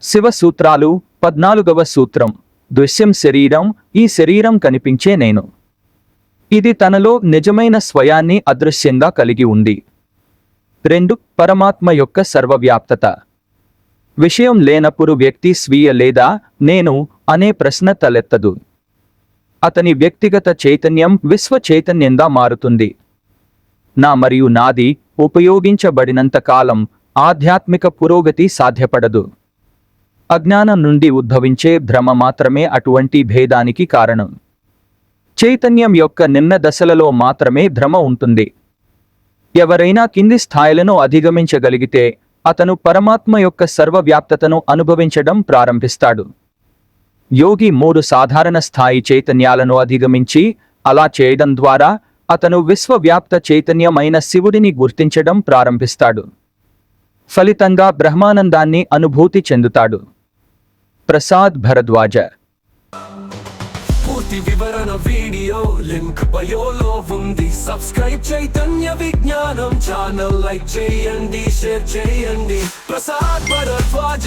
శివ సూత్రాలు 14వ సూత్రం. దృశ్యం శరీరం. ఈ శరీరం కనిపించే నేను. ఇది తనలో నిజమైన స్వయాన్ని అదృశ్యంగా కలిగి ఉంది. 2. పరమాత్మ యొక్క సర్వవ్యాప్తత. విషయం లేనప్పుడు వ్యక్తి స్వీయ లేదా నేను అనే ప్రశ్న తలెత్తదు. అతని వ్యక్తిగత చైతన్యం విశ్వ చైతన్యంగా మారుతుంది. నా మరియు నాది ఉపయోగించబడినంత కాలం ఆధ్యాత్మిక పురోగతి సాధ్యపడదు. అజ్ఞానం నుండి ఉద్భవించే భ్రమ మాత్రమే అటువంటి భేదానికి కారణం. చైతన్యం యొక్క నిమ్న దశలలో మాత్రమే భ్రమ ఉంటుంది. ఎవరైనా కింది స్థాయిలను అధిగమించగలిగితే అతను పరమాత్మ యొక్క సర్వవ్యాప్తతను అనుభవించడం ప్రారంభిస్తాడు. యోగి 3 సాధారణ స్థాయి చైతన్యాలను అధిగమించి అలా చేయడం ద్వారా అతను విశ్వవ్యాప్త చైతన్యమైన శివుడిని గుర్తించడం ప్రారంభిస్తాడు. ఫలితంగా బ్రహ్మానందాన్ని అనుభూతి చెందుతాడు. ప్రసాద్ భరద్వాజ. పూర్తి వివరణ వీడియో లింక్ బయోలో ఉంది. సబ్స్క్రైబ్ చైతన్య విజ్ఞానం ఛానల్ లైక్ చేయండి, షేర్ చేయండి. ప్రసాద్ భరద్వాజ.